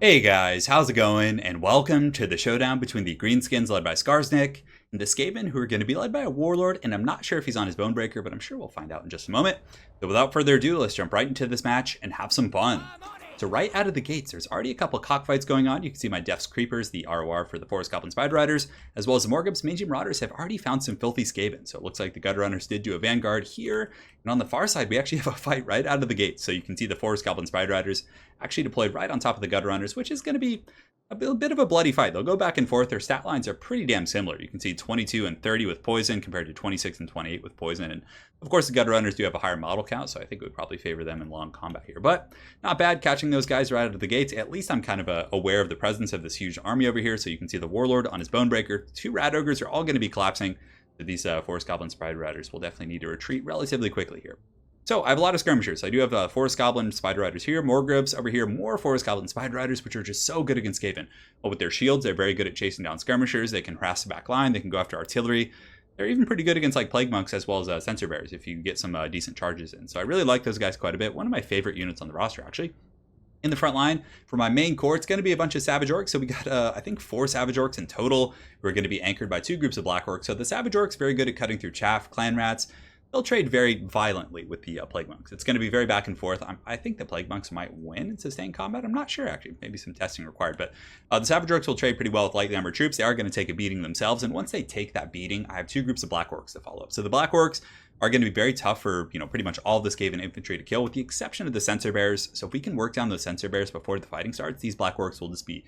Hey guys, how's it going? And welcome to the showdown between the Greenskins led by SKARSNIK and the Skaven, who are going to be led by a Warlord, and I'm not sure if he's on his Bonebreaker, but I'm sure we'll find out in just a moment. So without further ado, let's jump right into this match and have some fun. So right out of the gates, there's already a couple cockfights going on. You can see my Def's Creepers, the ROR for the Forest Goblin Spider Riders, as well as the Morgub's Mangy Marauders have already found some filthy Skaven. So it looks like the Gutter Runners did do a Vanguard here. And on the far side, we actually have a fight right out of the gate. So you can see the Forest Goblin Spider Riders actually deployed right on top of the Gutter Runners, which is going to be a bit of a bloody fight. They'll go back and forth. Their stat lines are pretty damn similar. You can see 22 and 30 with poison compared to 26 and 28 with poison. And of course, the Gutter Runners do have a higher model count, so I think it would probably favor them in long combat here. But not bad catching those guys right out of the gates. At least I'm kind of aware of the presence of this huge army over here. So you can see the Warlord on his Bonebreaker. Two Rat Ogres are all going to be collapsing. So these Forest Goblin Spider Riders will definitely need to retreat relatively quickly here. So I have a lot of skirmishers. I do have Forest Goblin Spider Riders here, more Grubs over here, more Forest Goblin Spider Riders, which are just so good against Skaven. Well, with their shields, they're very good at chasing down skirmishers. They can harass the back line. They can go after artillery. They're even pretty good against like Plague Monks as well as Sensor Bears if you get some decent charges in. So I really like those guys quite a bit. One of my favorite units on the roster, actually. In the front line, for my main core, it's going to be a bunch of Savage Orcs. So we got, I think, 4 Savage Orcs in total. We're going to be anchored by 2 groups of Black Orcs. So the Savage Orcs, very good at cutting through chaff, clan rats. They'll trade very violently with the Plague Monks. It's going to be very back and forth. I think the Plague Monks might win in sustained combat. I'm not sure, actually. Maybe some testing required. But the Savage Orcs will trade pretty well with lightly armored troops. They are going to take a beating themselves. And once they take that beating, I have 2 groups of Black Orcs to follow up. So the Black Orcs are going to be very tough for, pretty much all of the Skaven infantry to kill, with the exception of the Sensor Bears. So if we can work down those Sensor Bears before the fighting starts, these Black Orcs will just be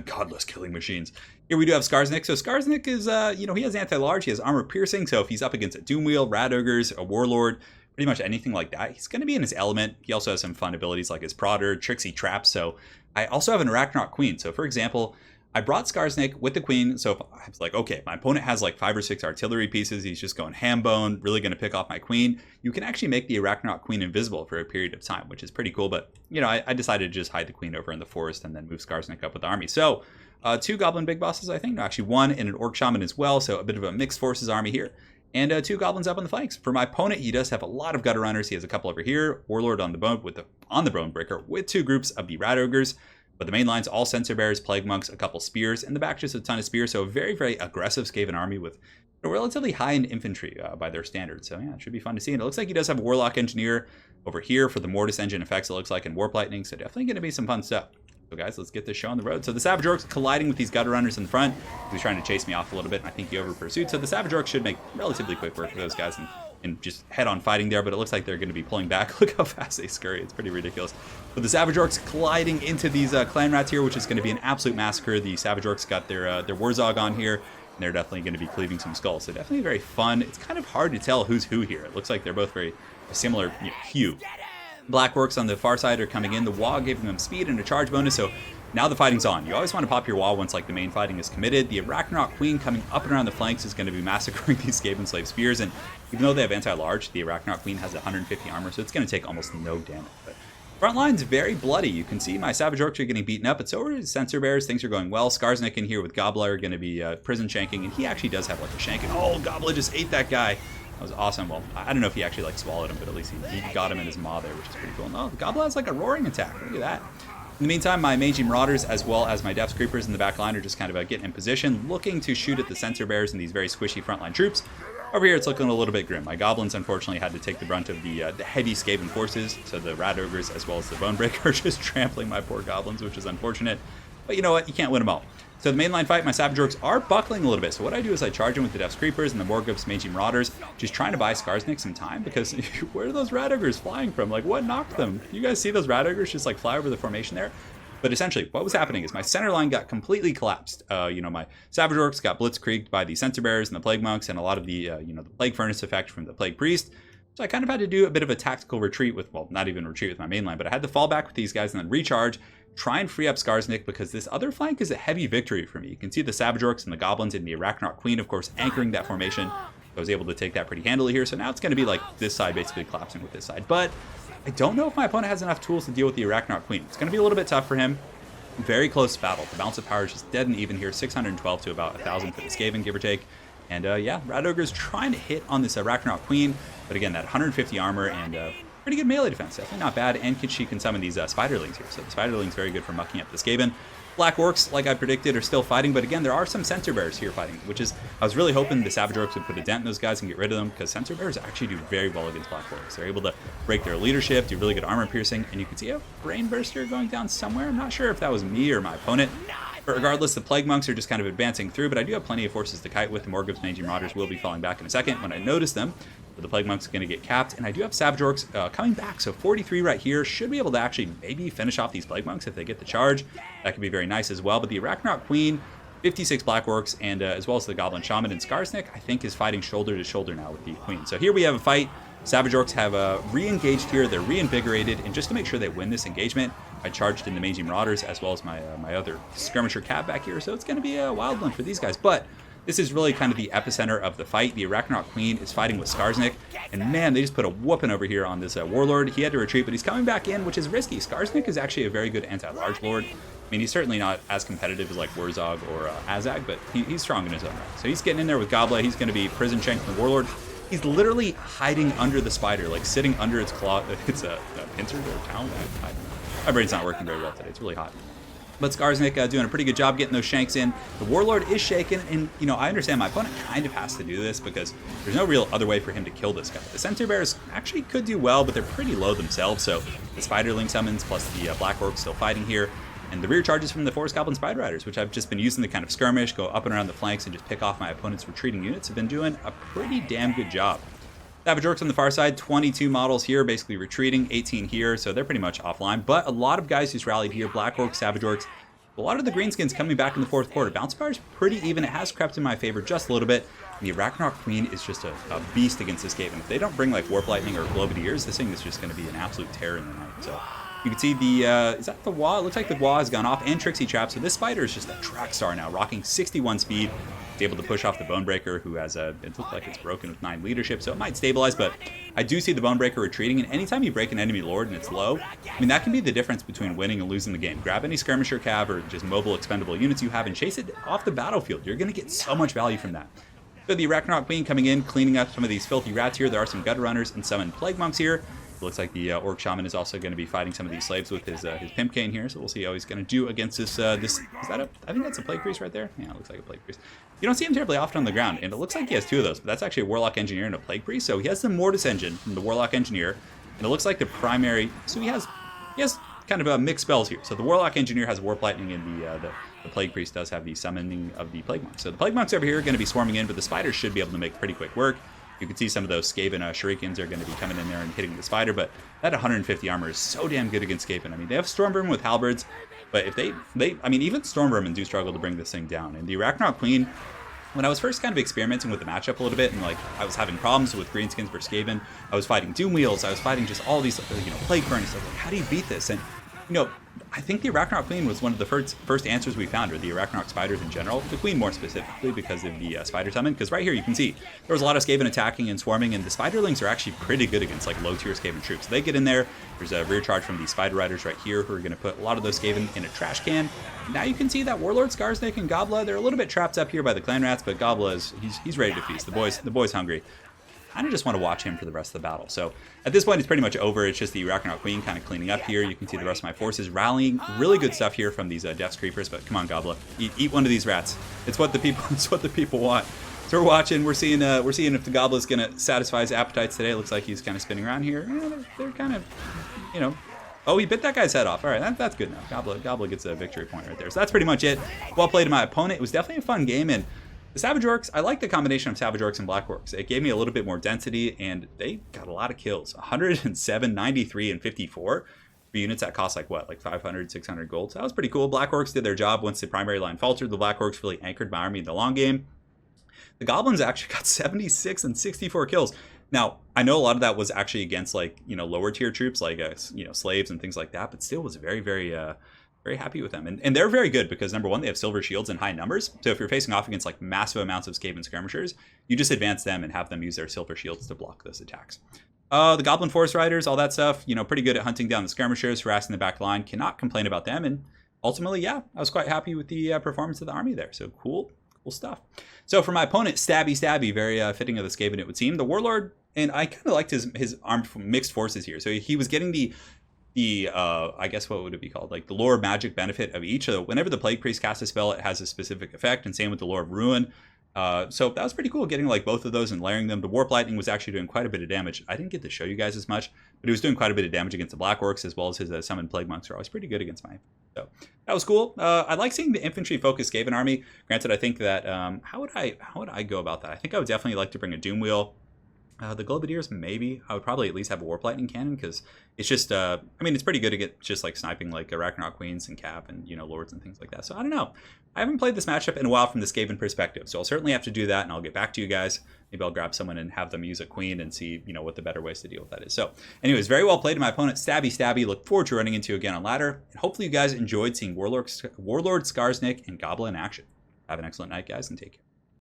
godless killing machines. Here we do have SKARSNIK. So SKARSNIK is, he has anti-large, he has armor piercing. So if he's up against a Doomwheel, Rat Ogres, a Warlord, pretty much anything like that, he's going to be in his element. He also has some fun abilities like his Prodder, Tricksy Traps. So I also have an Arachnoid Queen. So for example, I brought SKARSNIK with the Queen, so if I was like, okay, my opponent has like 5 or 6 artillery pieces, he's just going ham bone, really going to pick off my Queen. You can actually make the Arachnoid Queen invisible for a period of time, which is pretty cool. But, I decided to just hide the Queen over in the forest and then move SKARSNIK up with the army. So 2 Goblin Big Bosses, I think. No, actually 1 and an Orc Shaman as well, so a bit of a mixed forces army here. And 2 Goblins up on the flanks. For my opponent, he does have a lot of Gutter Runners. He has a couple over here. Warlord on the Bonebreaker with 2 groups of the Rat Ogres. But the main line's all Sensor Bears, Plague Monks, a couple Spears. In the back, just a ton of Spears. So a very, very aggressive Skaven army with a relatively high in infantry by their standards. So yeah, it should be fun to see. And it looks like he does have a Warlock Engineer over here for the Mortis Engine effects, it looks like, and Warp Lightning. So definitely going to be some fun stuff. So guys, let's get this show on the road. So the Savage Orcs colliding with these Gutter Runners in the front. He's trying to chase me off a little bit, and I think he over pursued. So the Savage Orcs should make relatively quick work of those guys and just head on fighting there, but it looks like they're going to be pulling back. Look how fast they scurry. It's pretty ridiculous. But the Savage Orcs colliding into these clan rats here, which is going to be an absolute massacre. The Savage Orcs got their Warzog on here, and they're definitely going to be cleaving some skulls. So definitely very fun. It's kind of hard to tell who's who here. It looks like they're both very similar hue. Black Orcs on the far side are coming in. The Wall giving them speed and a charge bonus, so now the fighting's on. You always want to pop your wall once like the main fighting is committed. The Arachnoid Queen coming up and around the flanks is going to be massacring these Skaven Slave Spears, and even though they have anti-large, the Arachnoid Queen has 150 armor, so it's going to take almost no damage. But front line's very bloody. You can see my Savage Orcs are getting beaten up, but so are his Sensor Bears. Things are going well. SKARSNIK in here with GOBBLA are going to be prison shanking, and he actually does have like a shank. And oh, GOBBLA just ate that guy. That was awesome. Well, I don't know if he actually like swallowed him, but at least he got him in his maw there, which is pretty cool. No, GOBBLA has like a roaring attack. Look at that. In the meantime, my Mangy Marauders as well as my Def's Creepers in the back line are just kind of getting in position, looking to shoot at the Sensor Bears and these very squishy frontline troops. Over here, it's looking a little bit grim. My Goblins, unfortunately, had to take the brunt of the heavy Skaven forces, so the Rat Ogres as well as the Bonebreaker are just trampling my poor Goblins, which is unfortunate. But you know what? You can't win them all. So the mainline fight, my Savage Orcs are buckling a little bit. So what I do is I charge them with the Def's Creepers and the Morgub's Mangy Marauders, just trying to buy SKARSNIK some time, because where are those Rat Ogres flying from? Like, what knocked them? You guys see those Rat Ogres just like fly over the formation there? But essentially, what was happening is my center line got completely collapsed. My Savage Orcs got blitzkrieged by the Sensor Bears and the Plague Monks and a lot of the, the Plague Furnace effect from the Plague Priest. So I kind of had to do a bit of a tactical retreat with, well, not even retreat with my main line, but I had to fall back with these guys and then recharge, try and free up SKARSNIK, because this other flank is a heavy victory for me. You can see the Savage Orcs and the Goblins and the Arachnoid Queen, of course, anchoring that formation. I was able to take that pretty handily here. So now it's going to be like this side basically collapsing with this side. But I don't know if my opponent has enough tools to deal with the Arachnoid Queen. It's going to be a little bit tough for him. Very close battle. The balance of power is just dead and even here. 612 to about 1,000 for the Skaven, give or take. And yeah, Rat Ogre's trying to hit on this Arachnoid Queen. But again, that 150 armor and pretty good melee defense. Definitely not bad, and she can summon these spiderlings here. So the spiderlings very good for mucking up the Skaven. Black Orcs, like I predicted, are still fighting, but again, there are some Centaur Bears here fighting, which is, I was really hoping the Savage Orcs would put a dent in those guys and get rid of them, because Centaur Bears actually do very well against Black Orcs. They're able to break their leadership, do really good armor piercing, and you can see a Brain Burster going down somewhere. I'm not sure if that was me or my opponent. But regardless, the Plague Monks are just kind of advancing through, but I do have plenty of forces to kite with. The Morgub's Mangy Marauders will be falling back in a second when I notice them. But the Plague Monks are going to get capped, and I do have Savage Orcs coming back, so 43 right here. Should be able to actually maybe finish off these Plague Monks if they get the charge. That could be very nice as well. But the Arachnarok Queen, 56 Black Orcs, and as well as the Goblin Shaman and SKARSNIK, I think is fighting shoulder to shoulder now with the Queen. So here we have a fight. Savage Orcs have re-engaged here. They're reinvigorated, and just to make sure they win this engagement, I charged in the Mangy Marauders as well as my other Skirmisher Cab back here. So it's going to be a wild one for these guys. But this is really kind of the epicenter of the fight. The Arachnarok Queen is fighting with SKARSNIK, and man, they just put a whooping over here on this Warlord. He had to retreat, but he's coming back in, which is risky. SKARSNIK is actually a very good anti-large lord. I mean, he's certainly not as competitive as like Wurzog or Azag, but he's strong in his own right. So he's getting in there with GOBBLA. He's going to be prison shanking the Warlord. He's literally hiding under the spider, like sitting under its claw. It's a pincer or a talon. I don't know. My brain's not working very well today. It's really hot. But SKARSNIK doing a pretty good job getting those shanks in. The Warlord is shaken, and, you know, I understand my opponent kind of has to do this because there's no real other way for him to kill this guy. The Centaur Bears actually could do well, but they're pretty low themselves, so the Spiderling summons plus the Black Orcs still fighting here. And the rear charges from the Forest Goblin Spider Riders, which I've just been using to kind of skirmish, go up and around the flanks, and just pick off my opponent's retreating units, have been doing a pretty damn good job. Savage Orcs on the far side, 22 models here, basically retreating, 18 here, so they're pretty much offline. But a lot of guys who's rallied here, Black Orcs, Savage Orcs, a lot of the Greenskins coming back in the fourth quarter. Bounce Power's pretty even. It has crept in my favor just a little bit. And the Arachnarok Queen is just a beast against this Skaven. If they don't bring like Warp Lightning or Globe of the Ears, this thing is just going to be an absolute terror in the night. So you can see the, is that the Wah? It looks like the Wah has gone off, and Trixie Trap. So this spider is just a track star now, rocking 61 speed. It's able to push off the Bonebreaker, who has it looks like it's broken with 9 leadership, so it might stabilize, but I do see the Bonebreaker retreating, and anytime you break an enemy lord and it's low, I mean, that can be the difference between winning and losing the game. Grab any Skirmisher Cav or just mobile expendable units you have and chase it off the battlefield. You're going to get so much value from that. So the Arachnarok Queen coming in, cleaning up some of these filthy rats here. There are some Gutter Runners and some Plague Monks here. It looks like the Orc Shaman is also going to be fighting some of these slaves with his Pimp Cane here, so we'll see how he's going to do against this, is that a, I think that's a Plague Priest right there? Yeah, it looks like a Plague Priest. You don't see him terribly often on the ground, and it looks like he has 2 of those, but that's actually a Warlock Engineer and a Plague Priest, so he has the Mortis Engine from the Warlock Engineer, and it looks like the primary, so he has kind of mixed spells here. So the Warlock Engineer has Warp Lightning, and the Plague Priest does have the summoning of the Plague Monks. So the Plague Monks over here are going to be swarming in, but the Spiders should be able to make pretty quick work. You can see some of those Skaven Shurikens are going to be coming in there and hitting the spider, but that 150 armor is so damn good against Skaven. I mean, they have Stormvermin with halberds, but if they I mean, even Stormvermin do struggle to bring this thing down. And the Arachnarok Queen, when I was first kind of experimenting with the matchup a little bit, and like I was having problems with Greenskins versus Skaven, I was fighting Doom Wheels, I was fighting just all these, you know, Plague Furnace, like, how do you beat this? And, you know, I think the Arachnarok Queen was one of the first answers we found, or the Arachnarok Spiders in general. The Queen more specifically because of the Spider Summon, because right here you can see there was a lot of Skaven attacking and swarming, and the Spiderlings are actually pretty good against like low-tier Skaven troops. So they get in there, there's a rear charge from the Spider Riders right here who are going to put a lot of those Skaven in a trash can. Now you can see that Warlord, SKARSNIK, and GOBBLA, they're a little bit trapped up here by the Clan Rats, but GOBBLA he's ready to feast. The boy's hungry. I just want to watch him for the rest of the battle. So at this point, it's pretty much over. It's just the Arachnarok Queen kind of cleaning up here. You can see the rest of my forces rallying. Really good stuff here from these Death's Creepers. But come on, GOBBLA, eat one of these rats. It's what the people want. So we're watching. We're seeing if the GOBBLA is going to satisfy his appetites today. It looks like he's kind of spinning around here. Yeah, they're kind of, you know. Oh, he bit that guy's head off. All right, that's good enough. GOBBLA gets a victory point right there. So that's pretty much it. Well played to my opponent. It was definitely a fun game, and the Savage Orcs, I like the combination of Savage Orcs and Black Orcs. It gave me a little bit more density, and they got a lot of kills. 107, 93, and 54 for units that cost like what, like 500, 600 gold. So that was pretty cool. Black Orcs did their job once the primary line faltered. The Black Orcs really anchored my army in the long game. The Goblins actually got 76 and 64 kills. Now, I know a lot of that was actually against like, you know, lower tier troops like, you know, slaves and things like that, but still was very, very happy with them. And they're very good because, number one, they have silver shields in high numbers. So if you're facing off against like massive amounts of Skaven skirmishers, you just advance them and have them use their silver shields to block those attacks. The Goblin Forest Riders, all that stuff, you know, pretty good at hunting down the skirmishers, harassing the back line. Cannot complain about them. And ultimately, yeah, I was quite happy with the performance of the army there. So cool Cool stuff. So for my opponent, Stabby, very fitting of the Skaven, it would seem. The Warlord, and I kind of liked his armed mixed forces here. So he was getting the I guess what would it be called? Like the lore of magic benefit of each. So whenever the Plague Priest casts a spell, it has a specific effect, and same with the lore of ruin. So that was pretty cool, getting like both of those and layering them. The Warp Lightning was actually doing quite a bit of damage. I didn't get to show you guys as much, but it was doing quite a bit of damage against the Black Orcs, as well as his Summoned Plague Monks are always pretty good against my. So that was cool. I like seeing the infantry focused Skaven army. Granted, I think that how would I go about that? I think I would definitely like to bring a Doom Wheel. The Globadiers, maybe. I would probably at least have a Warp Lightning cannon, because it's just, I mean, it's pretty good to get just like sniping like Ragnarok Queens and Cap and, Lords and things like that. So I don't know. I haven't played this matchup in a while from the Skaven perspective, so I'll certainly have to do that, and I'll get back to you guys. Maybe I'll grab someone and have them use a Queen and see, what the better ways to deal with that is. So anyways, very well played to my opponent, Stabby. Look forward to running into you again on ladder. And hopefully you guys enjoyed seeing Warlord SKARSNIK and GOBBLA in action. Have an excellent night, guys, and take care.